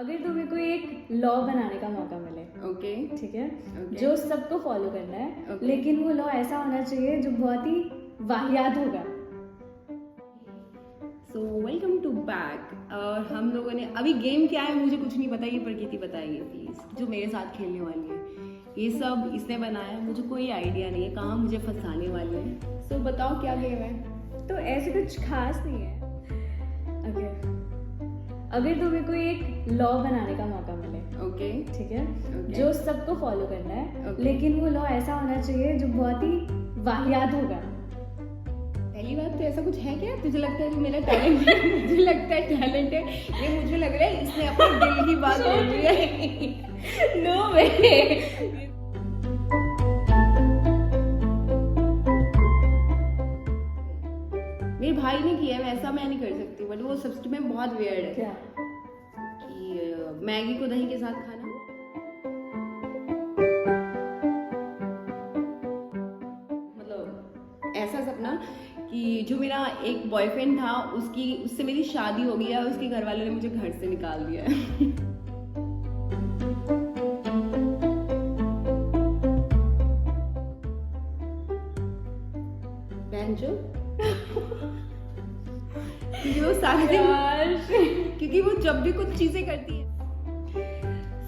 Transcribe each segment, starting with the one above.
अगर तुम्हें कोई एक लॉ बनाने का मौका मिले, ओके ठीक है, Okay. जो सबको फॉलो करना है, Okay. लेकिन वो लॉ ऐसा होना चाहिए जो बहुत ही वाहियात होगा। So welcome to back. और हम लोगों ने अभी गेम क्या है मुझे कुछ नहीं पता, ये प्रकृति बताइए प्लीज, जो मेरे साथ खेलने वाली है। ये सब इसने बनाया है, मुझे कोई आइडिया नहीं है कहाँ मुझे फंसाने वाले हैं। सो बताओ क्या गेम है। तो ऐसे कुछ खास नहीं है। ओके, अगर तुम्हें कोई एक लॉ बनाने का मौका मिले, ओके ठीक है, Okay. जो सबको फॉलो करना है, Okay. लेकिन वो लॉ ऐसा होना चाहिए जो बहुत ही वाहियात होगा। पहली बात तो ऐसा कुछ है क्या? तुझे लगता है कि मेरा टैलेंट है? मुझे लगता है टैलेंट है, ये मुझे लग रहा है इसने अपने दिल की बात बोली है। नो वे। मेरे भाई ने किया है, वैसा मैं नहीं कर सकती, बट वो सच में बहुत वियर्ड है क्या? कि मैगी को दही के साथ खाना। मतलब ऐसा सपना कि जो मेरा एक बॉयफ्रेंड था उससे मेरी शादी हो गई है और उसके घर वालों ने मुझे घर से निकाल दिया है। बेंचो क्योंकि वो सारे दिन क्योंकि वो जब भी कुछ चीजें करती है।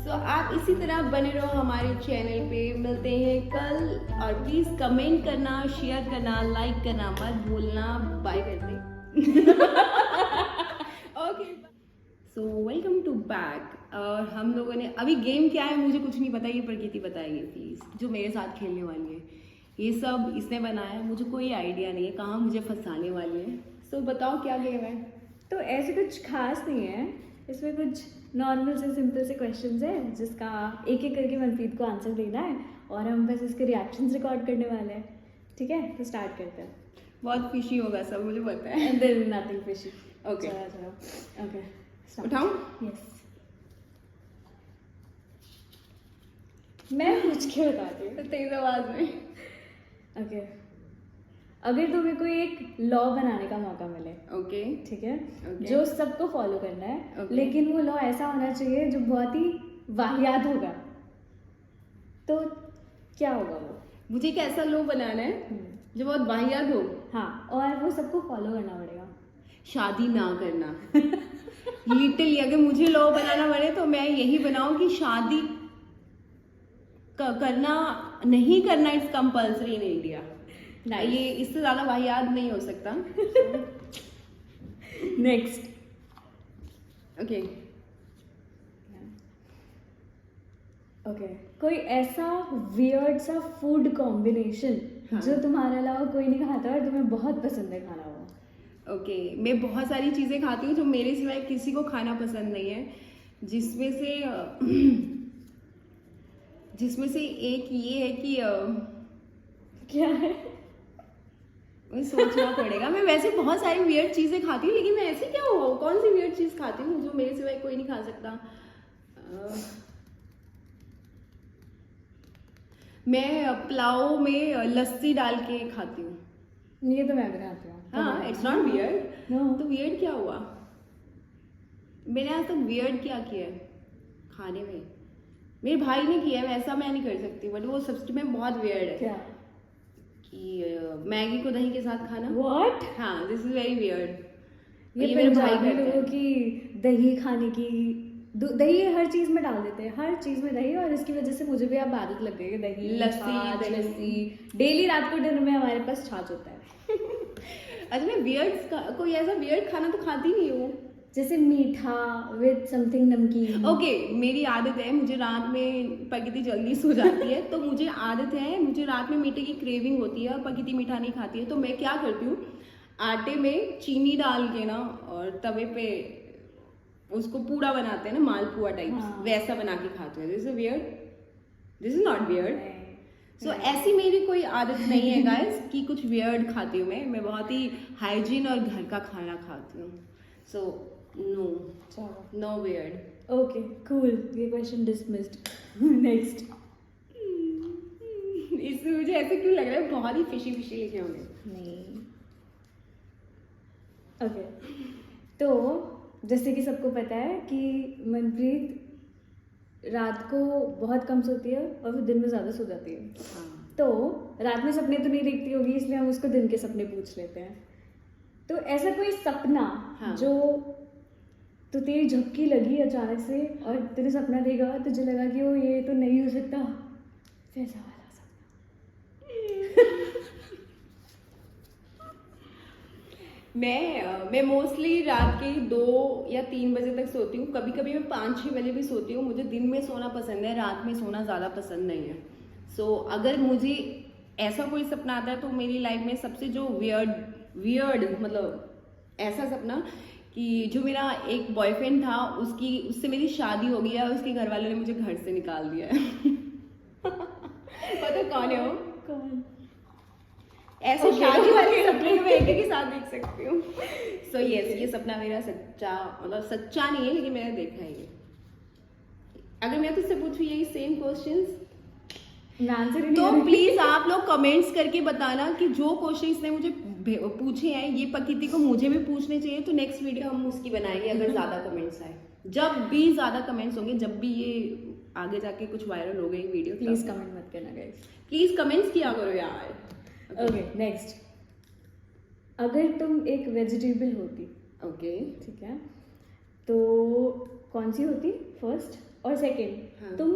सो आप इसी तरह बने रहो हमारे चैनल पे, मिलते हैं कल। और प्लीज कमेंट करना, शेयर करना, लाइक करना मत भूलना। बाय करते okay. So welcome to back. और हम लोगों ने अभी गेम क्या है मुझे कुछ नहीं पता, ये प्रकृति बताइए प्लीज, जो मेरे साथ खेलने वाली है। ये सब इसने बनाया है, मुझे कोई आइडिया नहीं है कहाँ मुझे फंसाने वाले हैं। सो बताओ क्या गेम है। तो ऐसे कुछ खास नहीं है, इसमें कुछ नॉर्मल से सिंपल से क्वेश्चंस है जिसका एक एक करके मनप्रीत को आंसर देना है और हम बस इसके रिएक्शंस रिकॉर्ड करने वाले हैं। ठीक है, तो स्टार्ट करते हैं। बहुत फिशी होगा सब, मुझे पता है। And there is nothing fishy. Okay okay, उठाऊं? यस, मैं पूछ के बताती हूँ तेज आवाज में। ओके, अगर तुम्हें कोई एक लॉ बनाने का मौका मिले, ओके ठीक है, Okay. जो सबको फॉलो करना है, Okay. लेकिन वो लॉ ऐसा होना चाहिए जो बहुत ही वाहियात होगा, तो क्या होगा वो? मुझे एक ऐसा लो बनाना है जो बहुत वाहियात हो। हाँ, और वो सबको फॉलो करना पड़ेगा। शादी ना करना। लिटरली अगर मुझे लॉ बनाना पड़े तो मैं यही बनाऊं कि शादी करना नहीं करना इट्स कंपल्सरी इन इंडिया। ना, ये इससे ज्यादा वाहियात नहीं हो सकता। नेक्स्ट, ओके ओके, कोई ऐसा वियर्ड सा फूड कॉम्बिनेशन हाँ. जो तुम्हारे अलावा कोई नहीं खाता और तुम्हें बहुत पसंद है खाना वो। ओके मैं बहुत सारी चीजें खाती हूँ जो मेरे सिवाय किसी को खाना पसंद नहीं है, जिसमें से एक ये है कि क्या है? मुझे सोचना पड़ेगा। मैं वैसे बहुत सारी वियर्ड चीजें खाती हूँ, लेकिन मैं ऐसे क्या हो कौन सी वियर्ड चीज खाती हूँ जो मेरे सिवाय कोई नहीं खा सकता। मैं पुलाव में लस्सी डाल के खाती हूँ। ये तो मैं भी खाती हूँ। हाँ, इट्स नॉट वियर्ड। No. तो वियर्ड क्या हुआ? मैंने आज तक वियर्ड क्या किया है खाने में? मेरे भाई ने किया है, वैसा मैं नहीं कर सकती, बट वो सच में बहुत वियर्ड है। क्या? कि मैगी को दही के साथ खाना। What? हाँ, दिस इज वेरी वियर्ड। ये मेरे भाई पंजाबी करते लोगों हैं। की दही खाने की, दही हर चीज में डाल देते हैं, हर चीज में दही, और इसकी वजह से मुझे भी अब आदत लग गई है दही, लस्सी, छाछ, दही। लस्सी। डेली रात को डिनर में हमारे पास छाछ होता है। अच्छा, मैं वियर्ड कोई ऐसा वियर्ड खाना तो खाती नहीं हूँ। जैसे मीठा विद समथिंग नमकीन। ओके, मेरी आदत है, मुझे रात में प्रकृति जल्दी सो जाती है तो मुझे आदत है, मुझे रात में मीठे की क्रेविंग होती है और प्रकृति मीठा नहीं खाती है, तो मैं क्या करती हूँ, आटे में चीनी डाल के ना और तवे पे उसको पूड़ा बनाते हैं ना, मालपुआ टाइप, हाँ. वैसा बना के खाते हैं। This is weird, this is not weird. So no. ऐसी मेरी कोई आदत नहीं है गाइस कि कुछ वियर्ड खाती हूँ। मैं बहुत ही हाइजीन और घर का खाना खाती हूँ। सो नो, चलो, नो वियर्ड। ओके, कूल, ये क्वेश्चन डिसमिस्ड। नेक्स्ट। इससे मुझे ऐसे क्यों लग रहा है बहुत ही फिशी फिशी लिखे होंगे। नहीं, ओके, तो जैसे कि सबको पता है कि मनप्रीत रात को बहुत कम सोती है और फिर दिन में ज़्यादा सो जाती है। हाँ। तो रात में सपने तो नहीं देखती होगी, इसलिए हम उसको दिन के सपने पूछ लेते हैं। तो ऐसा कोई सपना हाँ। जो तो तेरी झपकी लगी अचानक से और तेरे सपना देखा, तुझे लगा कि वो ये तो नहीं हो सकता, वैसा वाला सपना। मैं मोस्टली रात के 2 या 3 बजे तक सोती हूँ, कभी कभी मैं 5-6 बजे भी सोती हूँ। मुझे दिन में सोना पसंद है, रात में सोना ज़्यादा पसंद नहीं है। सो अगर मुझे ऐसा कोई सपना आता है तो मेरी लाइफ में सबसे जो वियर्ड मतलब ऐसा सपना कि जो मेरा एक बॉयफ्रेंड था, उससे मेरी शादी हो गई है और उसके घर वालों ने मुझे घर से निकाल दिया है। पता कौन है वो? कौन? ऐसे शादी वाले सपने में एक ही साथ देख सकती हूँ। सो यस, ये सपना मेरा सच्चा, मतलब सच्चा नहीं है लेकिन मैंने देखा है ये। अगर मैं तुझसे पूछूं यही सेम क्वेश्चंस आंसर ही तो नहीं प्लीज आप लोग कमेंट्स करके बताना कि जो क्वेश्चन इसने मुझे पूछे हैं ये प्रकृति को मुझे भी पूछने चाहिए, तो नेक्स्ट वीडियो हम उसकी बनाएंगे अगर ज्यादा कमेंट्स आए। जब भी ज्यादा कमेंट्स होंगे, जब भी ये आगे जाके कुछ वायरल हो गई वीडियो, प्लीज कमेंट मत करना गाइस, प्लीज कमेंट्स किया करो यार। ओके नेक्स्ट, अगर तुम एक वेजिटेबल होती, ओके ठीक है, तो कौन सी होती फर्स्ट, और सेकंड हाँ। तुम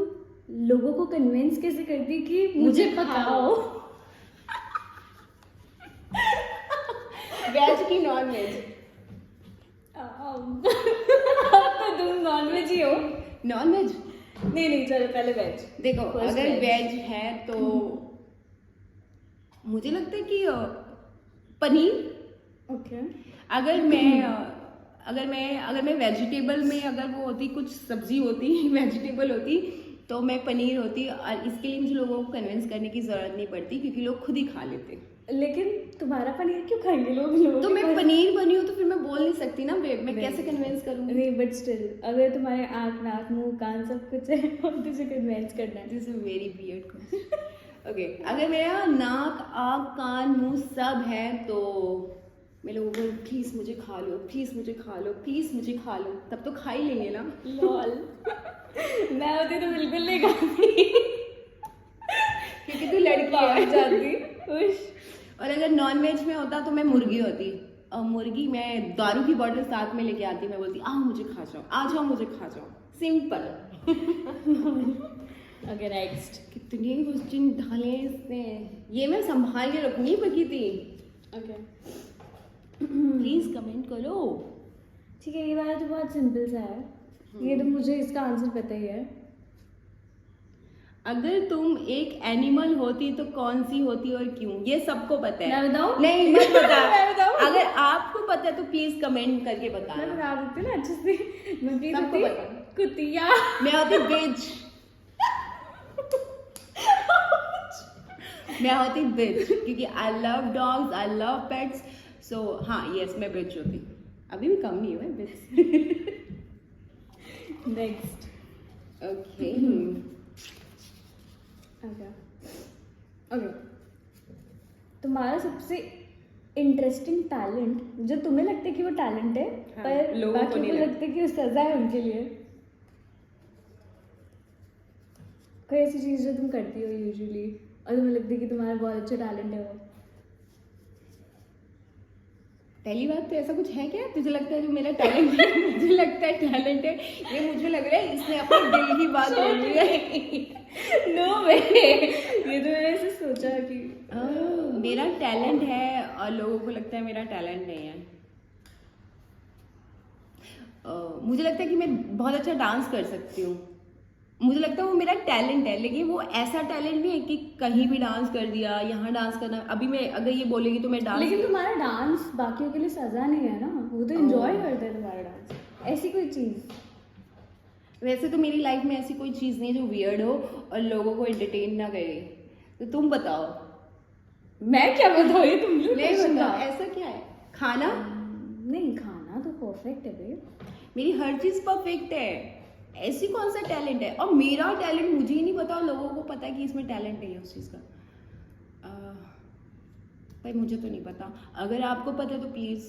लोगों को कन्विंस कैसे करती कि मुझे पकाओ? वेज की नॉन वेज? अब तो तुम नॉन वेज ही हो। नॉन वेज नहीं नहीं, चलो पहले वेज। देखो, First अगर veg। वेज है तो मुझे लगता है कि पनीर। ओके अगर मैं वेजिटेबल में अगर वो होती, कुछ सब्जी होती वेजिटेबल होती, तो मैं पनीर होती। और इसके लिए मुझे लोगों को कन्विंस करने की जरूरत नहीं पड़ती क्योंकि लोग खुद ही खा लेते। लेकिन तुम्हारा पनीर क्यों खाएंगे लोग? तो मैं पनीर बनी हूँ तो फिर मैं बोल नहीं सकती ना, मैं कैसे कन्विंस करूँगी? नहीं, बट स्टिल अगर तुम्हारे आँख नाक मुंह कान सब कुछ है और तुझे कन्विंस करना है। This is very weird question. Okay, अगर मेरा नाक आँख कान मुंह सब है तो मैं लोगों को प्लीज मुझे खा लो, प्लीज मुझे खा लो, प्लीज मुझे खा लो, तब तो खा ही लेंगे ना। लॉल। मैं होती तो बिल्कुल नहीं खाती क्योंकि तू लड़की भाग है। जाती। उश। और अगर नॉन वेज में होता तो मैं मुर्गी होती। और मुर्गी मैं दारू की बोतल साथ में लेके आती, मैं बोलती आओ मुझे खा जाओ, आ जाओ मुझे खा जाओ, सिंपल। Okay next. कितने क्वेश्चन डाले इसने, ये मैं संभाल के रखनी पकी थी। ओके प्लीज कमेंट करो। ठीक है, ये वाला तो बहुत सिंपल सा है, ये तो मुझे इसका आंसर पता ही है। अगर तुम एक एनिमल होती तो कौन सी होती और क्यों? ये सबको पता है। मैं बताऊं? नहीं मत बता। मैं बताऊं? अगर आपको पता है तो प्लीज कमेंट करके मैं बताना। बता देती हूँ ना अच्छे से। मैं भी सबको होती पता। कुतिया। मैं होती बिच। मैं होती बिच क्योंकि I love dogs, I love pets. So हाँ यस, मैं बिच होती। अभी भी कम नहीं हुआ बिच। नेक्स्ट। ओके ओके ओके, तुम्हारा सबसे इंटरेस्टिंग टैलेंट जो तुम्हें लगता है कि वो टैलेंट है, हाँ, पर लोगों को बाकी नहीं को लगता। लगता है कि वो सजा है उनके लिए। कोई ऐसी चीज़ जो तुम करती हो यूजुअली और तुम्हें लगता है कि तुम्हारा बहुत अच्छा टैलेंट है वो। पहली बात तो ऐसा कुछ है क्या तुझे लगता है जो मेरा टैलेंट है? मुझे लगता है टैलेंट है ये, मुझे लग रहा है इसने अपने दिल की बात बोली है। नो वे, ये तो मैंने ऐसे सोचा कि मेरा टैलेंट है और लोगों को लगता है मेरा टैलेंट नहीं है। मुझे लगता है कि मैं बहुत अच्छा डांस कर सकती हूँ, मुझे लगता है वो मेरा टैलेंट है, लेकिन वो ऐसा टैलेंट नहीं है कि कहीं भी डांस कर दिया, यहाँ डांस करना। अभी मैं अगर ये बोलेगी तो मैं डांस, लेकिन तुम्हारा डांस बाकियों के लिए सजा नहीं है ना, वो तो एंजॉय करते हैं तुम्हारा डांस। ऐसी कोई चीज़। वैसे तो मेरी लाइफ में ऐसी कोई चीज़ नहीं है जो वियर्ड हो और लोगों को एंटरटेन ना करे। तो तुम बताओ। मैं क्या बताऊँ, ये तुम लोग नहीं question बताओ, था। ऐसा क्या है? खाना? नहीं, खाना तो परफेक्ट है भाई। मेरी हर चीज़ परफेक्ट है, ऐसी कौन सा टैलेंट है? और मेरा टैलेंट मुझे ही नहीं पता और लोगों को पता है कि इसमें टैलेंट नहीं है उस चीज़ का। भाई मुझे तो नहीं पता, अगर आपको पता है तो प्लीज़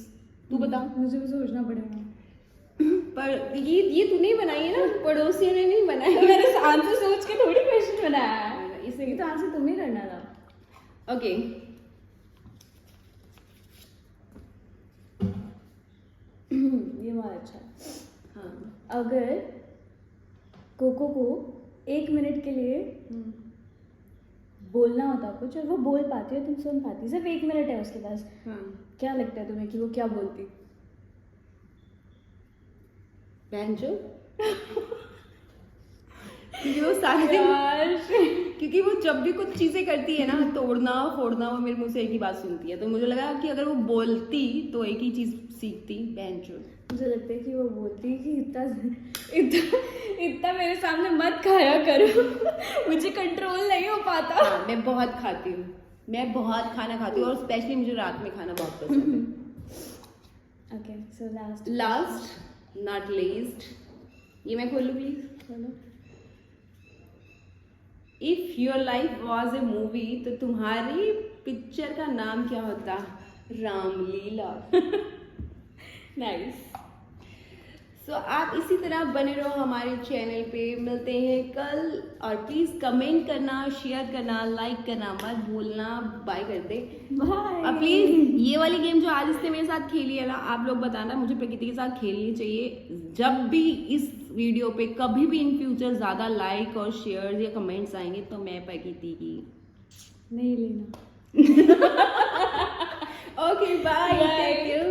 तू बता। मुझे भी सोचना पड़ेगा। पर ये तूने ही बनाई है ना, पड़ोसियों ने नहीं बनाई। तो मैंने आंसर सोच के थोड़ी क्वेश्चन बनाया है, इसलिए तो आंसर तुम ही करना था। ओके, ये बहुत अच्छा है। हाँ। अगर कोको को 1 मिनट के लिए बोलना होता कुछ और वो बोल पाती है, तुम सुन पाती, सिर्फ 1 मिनट है उसके पास, हाँ, क्या लगता है तुम्हें कि वो क्या बोलती? बैंजो। क्योंकि वो सारे दिन, क्योंकि वो जब भी कुछ चीजें करती है ना, तोड़ना फोड़ना, वो मेरे मुंह से एक ही बात सुनती है, तो मुझे लगा कि अगर वो बोलती तो एक ही चीज सीखती, बैंजो। मुझे लगता है कि वो बोलती है कि इतना इतना इतना मेरे सामने मत खाया करो, मुझे कंट्रोल नहीं हो पाता। हाँ, मैं बहुत खाती हूँ, मैं बहुत खाना खाती हूँ, और स्पेशली मुझे रात में खाना बहुत पसंद है। Okay, so last not least, ये मैं खोलूँ प्लीज? चलो। If your life was a movie, तो तुम्हारी पिक्चर का नाम क्या होता? रामलीला। नाइस। सो आप इसी तरह बने रहो हमारे चैनल पे, मिलते हैं कल, और प्लीज कमेंट करना, शेयर करना, लाइक करना मत भूलना। बाय कर दे। बाय। और प्लीज ये वाली गेम जो आज इसने मेरे साथ खेली है ना, आप लोग बताना, मुझे प्रकृति के साथ खेलनी चाहिए। जब भी इस वीडियो पे कभी भी इन फ्यूचर ज्यादा लाइक और शेयर या कमेंट्स आएंगे, तो मैं प्रकृति की नहीं लेना। Okay, bye. Bye. Thank you.